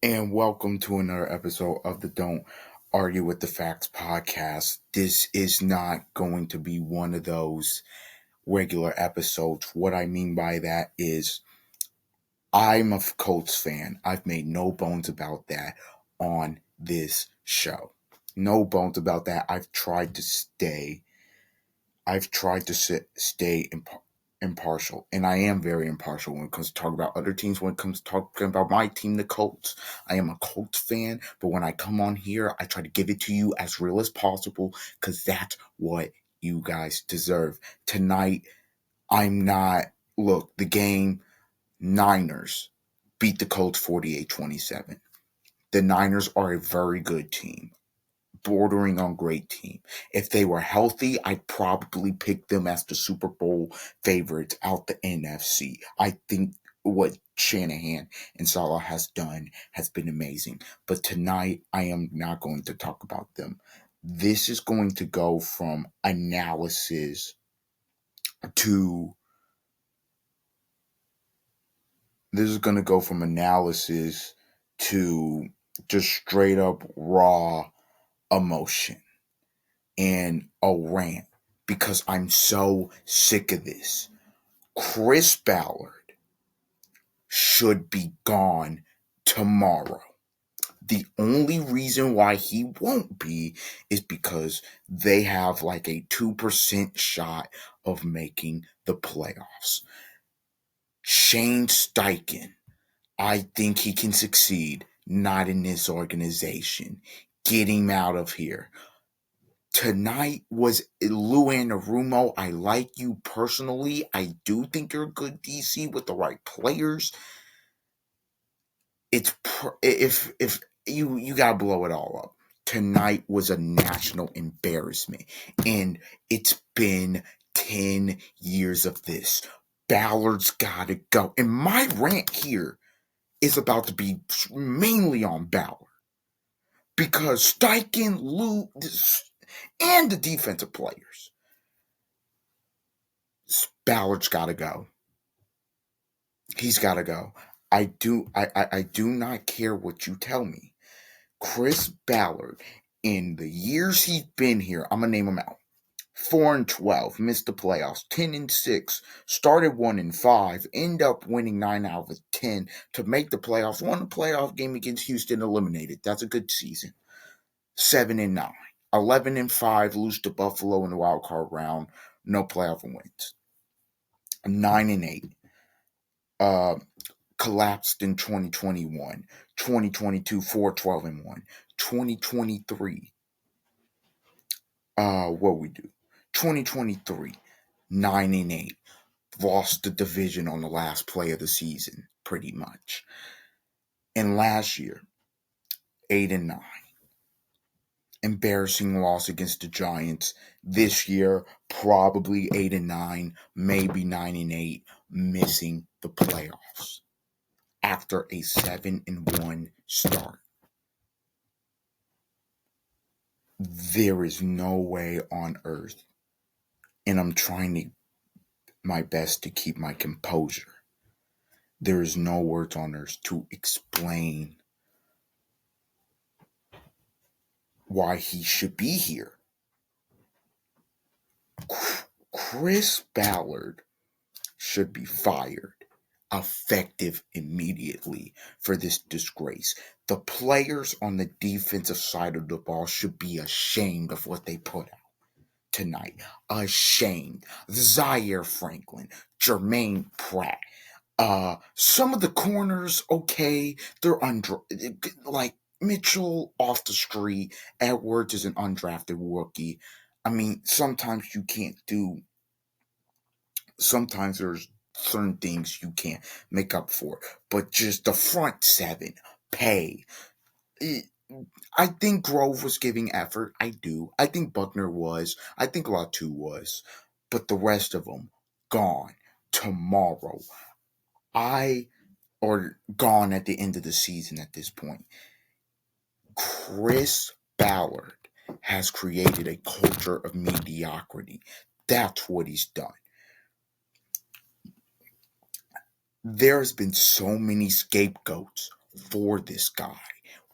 And welcome to another episode of the Don't Argue with the Facts podcast. This is not going to be one of those regular episodes. What I mean by that is I'm a Colts fan. I've made no bones about that on this show. No bones about that. I've tried to stay impartial, and I am very impartial when it comes to talking about other teams. When it comes to talking about my team, the Colts, I am a Colts fan. But when I come on here, I try to give it to you as real as possible because that's what you guys deserve. Tonight, I'm not. Look, the game Niners beat the Colts 48-27. The Niners are a very good team, bordering on great team. If they were healthy, I'd probably pick them as the Super Bowl favorites out the NFC. I think what Shanahan and Salah has done has been amazing. But tonight, I am not going to talk about them. This is going to go from analysis to this is going to go from analysis to just straight up raw emotion and a rant because I'm so sick of this. Chris Ballard should be gone tomorrow. The only reason why he won't be is because they have like a 2% shot of making the playoffs. Shane Steichen, I think he can succeed, not in this organization. Get him out of here. Tonight was Lou Anarumo. I like you personally. I do think you're a good DC with the right players. If you gotta blow it all up. Tonight was a national embarrassment, and it's been 10 years of this. Ballard's gotta go, and my rant here is about to be mainly on Ballard because Steichen, Lou, and the defensive players. Ballard's got to go. He's got to go. I do not care what you tell me. Chris Ballard, in the years he's been here, I'm gonna name him out. 4-12, missed the playoffs. 10-6, started 1-5, end up winning 9 out of 10 to make the playoffs. Won the playoff game against Houston, eliminated. That's a good season. 7-9, 11-5, lose to Buffalo in the wild card round. No playoff wins. 9-8. Collapsed in 2021. 2022, 4-12-1. 2023. What we do? 2023, 9-8. Lost the division on the last play of the season, pretty much. And last year, 8-9. Embarrassing loss against the Giants. This year, probably 8-9, maybe 9-8, missing the playoffs after a 7-1 start. There is no way on earth, and I'm trying my best to keep my composure. There is no words on earth to explain why he should be here. Chris Ballard should be fired, effective immediately, for this disgrace. The players on the defensive side of the ball should be ashamed of what they put out tonight. Ashamed. Zaire Franklin, Jermaine Pratt. Some of the corners, okay, they're like Mitchell off the street. Edwards is an undrafted rookie. I mean, sometimes there's certain things you can't make up for. But just the front seven, pay. I think Grove was giving effort. I do. I think Buckner was. I think Latu was. But the rest of them, gone tomorrow. Or gone at the end of the season at this point. Chris Ballard has created a culture of mediocrity. That's what he's done. There's been so many scapegoats for this guy.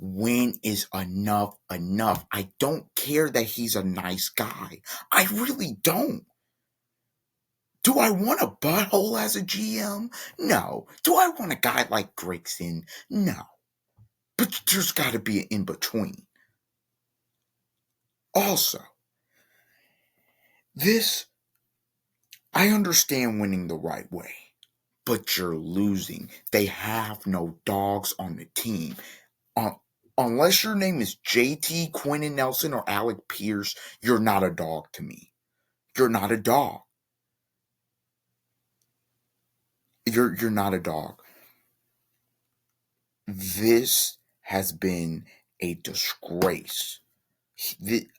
When is enough enough? I don't care that he's a nice guy. I really don't. Do I want a butthole as a GM? No. Do I want a guy like Grigson? No. But there's got to be an in between. Also, this, I understand winning the right way, but you're losing. They have no dogs on the team. Uh, unless your name is JT, Quentin Nelson, or Alec Pierce, you're not a dog to me. You're not a dog. You're not a dog. This has been a disgrace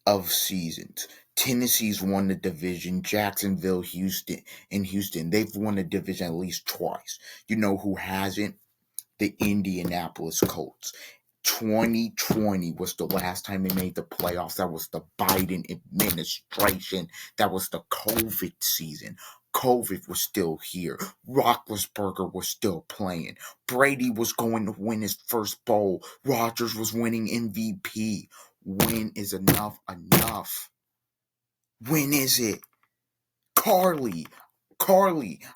of seasons. Tennessee's won the division. Jacksonville, Houston, they've won the division at least twice. You know who hasn't? The Indianapolis Colts. 2020 was the last time they made the playoffs. That was the Biden administration. That was the COVID season. COVID was still here. Roethlisberger was still playing. Brady was going to win his first bowl. Rodgers was winning MVP. When is enough enough? When is it? Carly,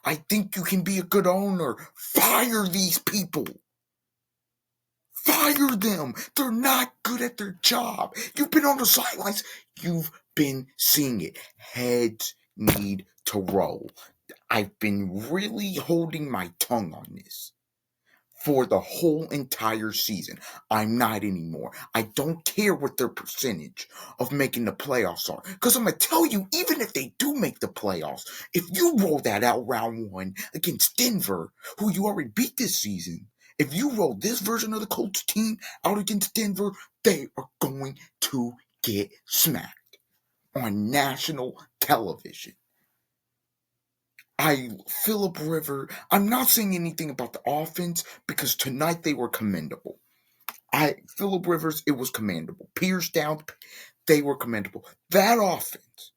I think you can be a good owner. Fire these people. Fire them. They're not good at their job. You've been on the sidelines. You've been seeing it. Heads need to roll. I've been really holding my tongue on this for the whole entire season. I'm not anymore. I don't care what their percentage of making the playoffs are. Because I'm going to tell you, even if they do make the playoffs, if you roll that out round one against Denver, who you already beat this season, if you roll this version of the Colts team out against Denver, they are going to get smacked on national television. Philip Rivers, I'm not saying anything about the offense because tonight they were commendable. Philip Rivers, it was commendable. Pierce down, they were commendable. That offense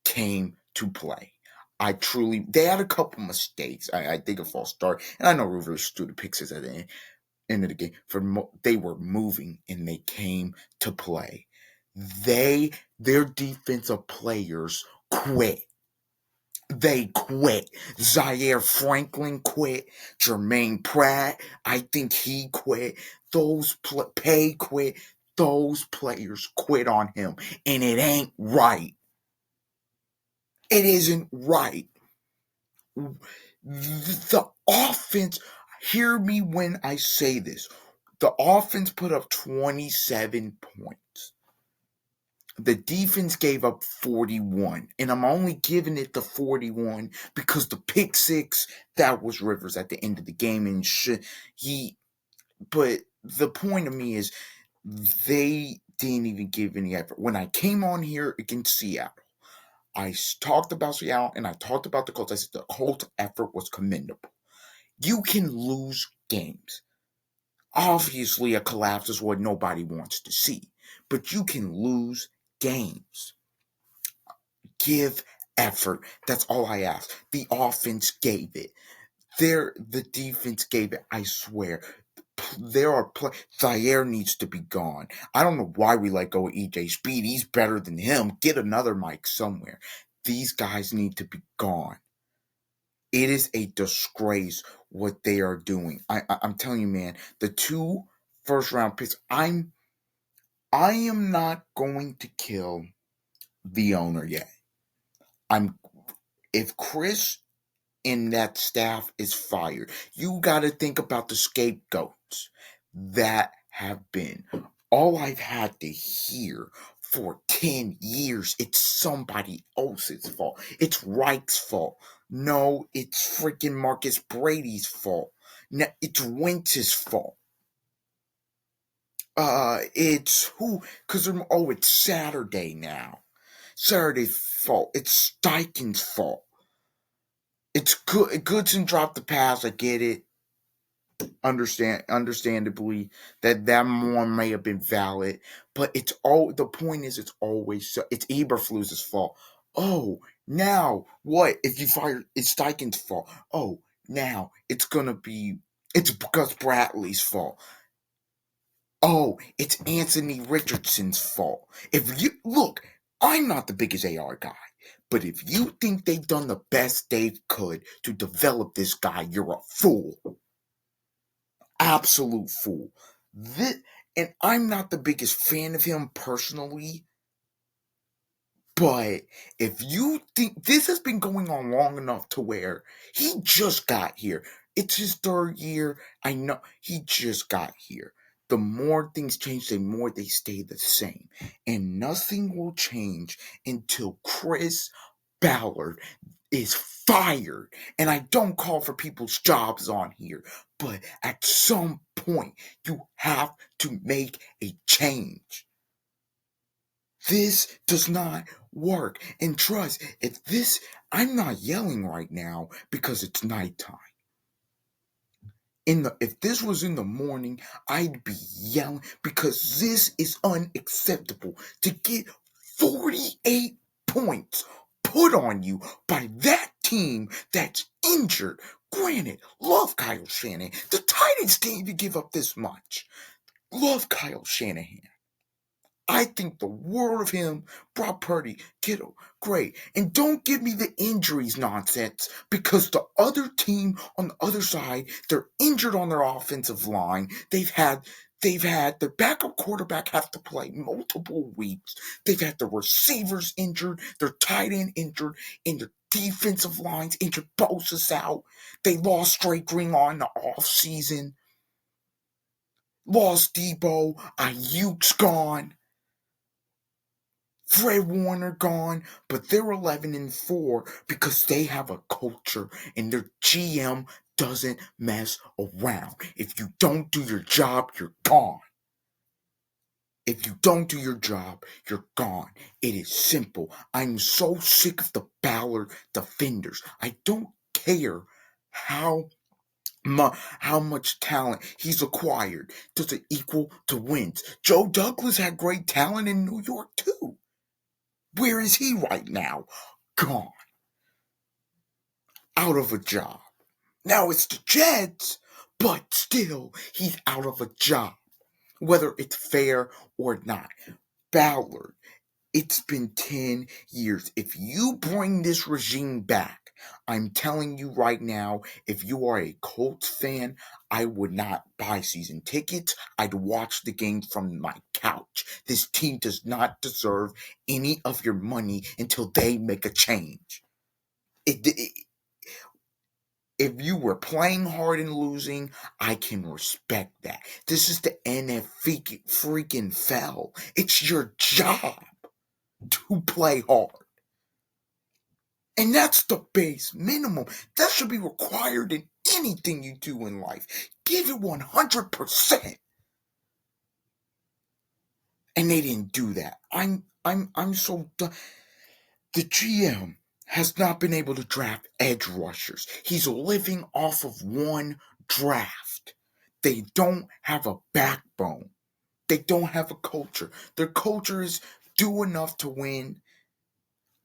came to play. They had a couple mistakes. I think a false start. And I know Rivers threw the picks at the end of the game. They were moving and they came to play. Their defensive players quit. They quit. Zaire Franklin quit. Jermaine Pratt, I think he quit. Pay quit. Those players quit on him. And it ain't right. It isn't right. The offense, hear me when I say this. The offense put up 27 points. The defense gave up 41, and I'm only giving it the 41 because the pick six, that was Rivers at the end of the game, and but the point of me is they didn't even give any effort. When I came on here against Seattle, I talked about Seattle and I talked about the Colts. I said the Colts effort was commendable. You can lose games. Obviously, a collapse is what nobody wants to see, but you can lose games. Give effort. That's all I ask. The offense gave it. The defense gave it. I swear. Zaire needs to be gone. I don't know why we let go of EJ Speed. He's better than him. Get another mic somewhere. These guys need to be gone. It is a disgrace what they are doing. I'm telling you, man. The 2 first round picks. I am not going to kill the owner yet. If Chris and that staff is fired, you got to think about the scapegoats that have been. All I've had to hear for 10 years, it's somebody else's fault. It's Reich's fault. No, it's freaking Marcus Brady's fault. No, it's Wentz's fault. It's who? Because it's Saturday now. Saturday's fault. It's Steichen's fault. It's good. Goodson dropped the pass. I get it. Understandably, that one may have been valid, but the point is, it's always it's Eberflus's fault. Oh, now what? If you fire, it's Steichen's fault. Oh, now it's because Bradley's fault. Oh, it's Anthony Richardson's fault. If you look, I'm not the biggest AR guy, but if you think they've done the best they could to develop this guy, you're a fool. Absolute fool. This, and I'm not the biggest fan of him personally, but if you think this has been going on long enough to where he just got here, it's his third year. I know he just got here. The more things change, the more they stay the same. And nothing will change until Chris Ballard is fired. And I don't call for people's jobs on here, but at some point, you have to make a change. This does not work. And trust, I'm not yelling right now because it's nighttime. If this was in the morning, I'd be yelling because this is unacceptable to get 48 points put on you by that team that's injured. Granted, love Kyle Shanahan. The Titans didn't even give up this much. Love Kyle Shanahan. I think the world of him, Brock Purdy, Kittle, great. And don't give me the injuries nonsense because the other team on the other side, they're injured on their offensive line. They've had their backup quarterback have to play multiple weeks. They've had the receivers injured, their tight end injured, and their defensive lines injured. Bosa's out. They lost Drake Greenlaw in the offseason. Lost Debo. Ayuk's gone. Fred Warner gone, but they're 11-4 because they have a culture and their GM doesn't mess around. If you don't do your job, you're gone. If you don't do your job, you're gone. It is simple. I'm so sick of the Ballard defenders. I don't care how much talent he's acquired. Does it equal to wins? Joe Douglas had great talent in New York too. Where is he right now? Gone. Out of a job. Now it's the Jets, but still, he's out of a job. Whether it's fair or not. Ballard, it's been 10 years. If you bring this regime back, I'm telling you right now, if you are a Colts fan, I would not buy season tickets. I'd watch the game from my couch. This team does not deserve any of your money until they make a change. If you were playing hard and losing, I can respect that. This is the NFL freaking fell. It's your job to play hard. And that's the base minimum. That should be required in anything you do in life. Give it 100%. And they didn't do that. I'm so done. The GM has not been able to draft edge rushers. He's living off of one draft. They don't have a backbone. They don't have a culture. Their culture is do enough to win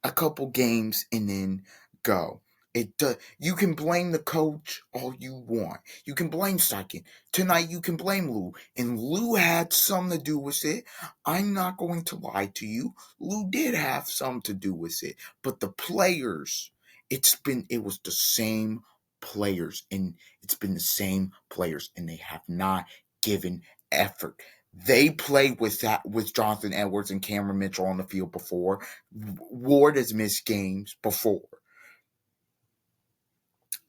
a couple games and then go. You can blame the coach all you want. You can blame Steichen. Tonight you can blame Lou. And Lou had something to do with it. I'm not going to lie to you. Lou did have something to do with it. But the players, it was the same players. And it's been the same players. And they have not given effort. They played with Jonathan Edwards and Cameron Mitchell on the field before. Ward has missed games before.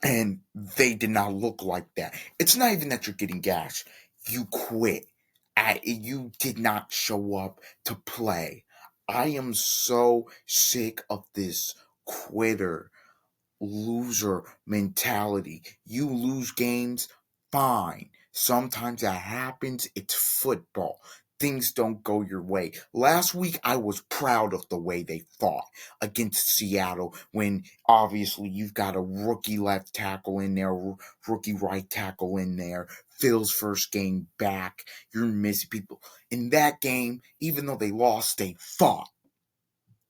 And they did not look like that. It's not even that you're getting gashed. You quit. You did not show up to play. I am so sick of this quitter, loser mentality. You lose games, fine. Sometimes that happens. It's football. Things don't go your way. Last week, I was proud of the way they fought against Seattle when obviously you've got a rookie left tackle in there, rookie right tackle in there, Phil's first game back. You're missing people. In that game, even though they lost, they fought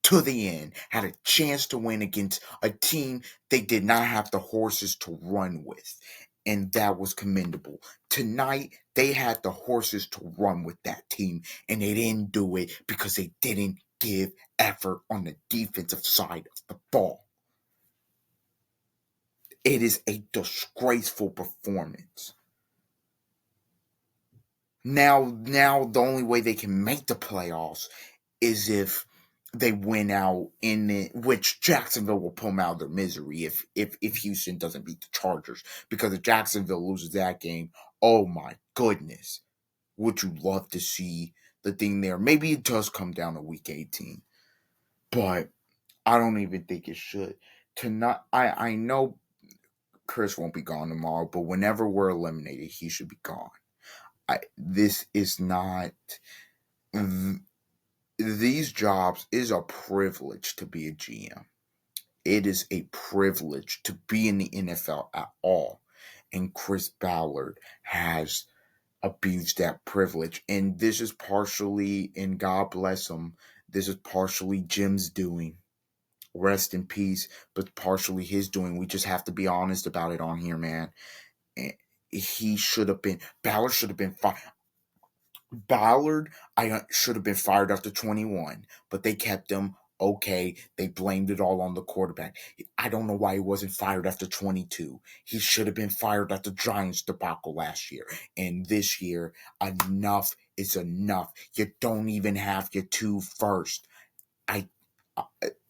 to the end, had a chance to win against a team they did not have the horses to run with. And that was commendable. Tonight, they had the horses to run with that team, and they didn't do it because they didn't give effort on the defensive side of the ball. It is a disgraceful performance. Now the only way they can make the playoffs is if they win out in it, which Jacksonville will pull them out of their misery if Houston doesn't beat the Chargers. Because if Jacksonville loses that game, oh my goodness, would you love to see the thing there? Maybe it does come down to week 18, but I don't even think it should. I know Chris won't be gone tomorrow, but whenever we're eliminated, he should be gone. This is not. These jobs is a privilege to be a GM. It is a privilege to be in the NFL at all. And Chris Ballard has abused that privilege. And this is partially, and God bless him, this is partially Jim's doing. Rest in peace, but partially his doing. We just have to be honest about it on here, man. He should have been, Ballard should have been fired. Ballard, I should have been fired after 21, but they kept him. Okay, they blamed it all on the quarterback. I don't know why he wasn't fired after 22. He should have been fired after Giants debacle last year. And this year, enough is enough. You don't even have your two first. I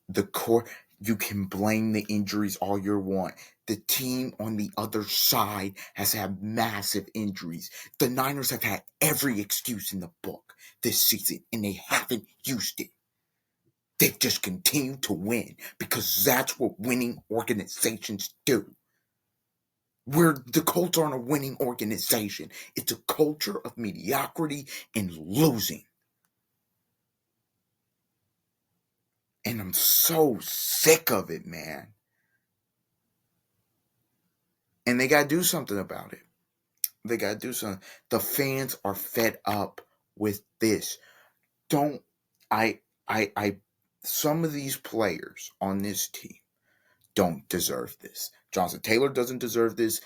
the core You can blame the injuries all you want. The team on the other side has had massive injuries. The Niners have had every excuse in the book this season, and they haven't used it. They've just continued to win because that's what winning organizations do. The Colts aren't a winning organization. It's a culture of mediocrity and losing. And I'm so sick of it, man. And they got to do something about it. They got to do something. The fans are fed up with this. Don't I some of these players on this team don't deserve this. Jonathan Taylor doesn't deserve this.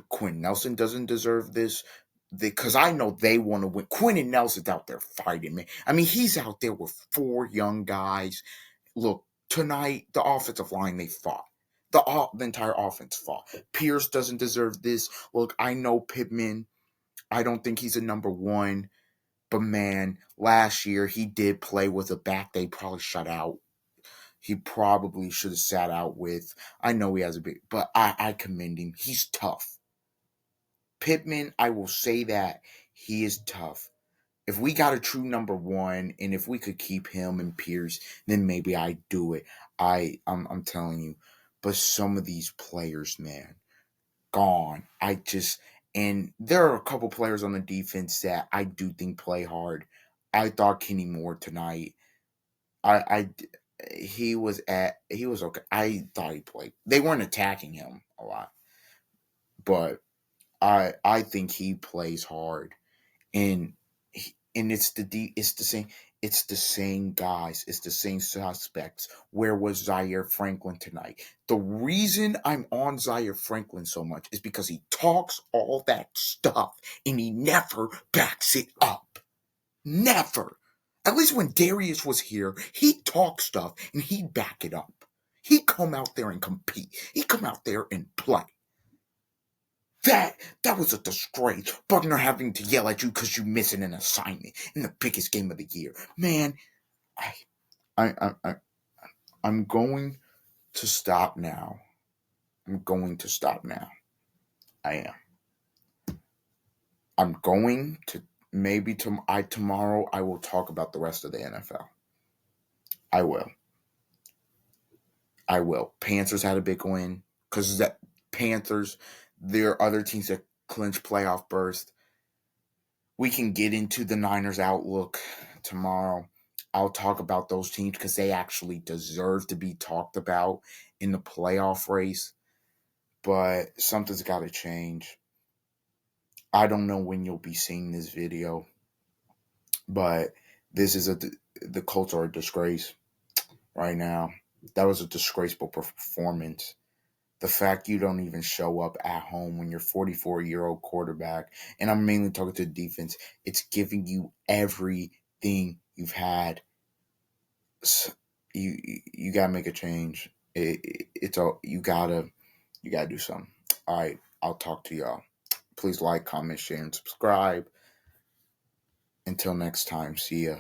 Quinn Nelson doesn't deserve this. Because I know they want to win. Quinn and Nelson's out there fighting, man. I mean, he's out there with 4 young guys. Look, tonight, the offensive line, they fought. The entire offense fought. Pierce doesn't deserve this. Look, I know Pittman. I don't think he's a number 1. But man, last year he did play with a back they probably shut out. He probably should have sat out with. I know he has a big, but I commend him. He's tough. Pittman, I will say that he is tough. If we got a true number 1, and if we could keep him and Pierce, then maybe I'd do it. I'm telling you. But some of these players, man, gone. And there are a couple players on the defense that I do think play hard. I thought Kenny Moore tonight. I he was okay. I thought he played. They weren't attacking him a lot, but I think he plays hard, and it's the same guys, it's the same suspects. Where was Zaire Franklin tonight? The reason I'm on Zaire Franklin so much is because he talks all that stuff and he never backs it up. Never. At least when Darius was here, he'd talk stuff and he'd back it up. He'd come out there and compete. He'd come out there and play. That was a disgrace. Buckner having to yell at you because you're missing an assignment in the biggest game of the year. Man, I'm going to stop now. I'm going to stop now. I am. I'm going to tomorrow I will talk about the rest of the NFL. I will. Panthers had a big win because that Panthers. There are other teams that clinch playoff berth. We can get into the Niners outlook tomorrow. I'll talk about those teams because they actually deserve to be talked about in the playoff race. But something's got to change. I don't know when you'll be seeing this video, but the Colts are a disgrace right now. That was a disgraceful performance. The fact you don't even show up at home when you're 44-year-old quarterback, and I'm mainly talking to defense, it's giving you everything you've had. You gotta make a change. It's all you gotta do something. All right, I'll talk to y'all. Please like, comment, share, and subscribe. Until next time, see ya.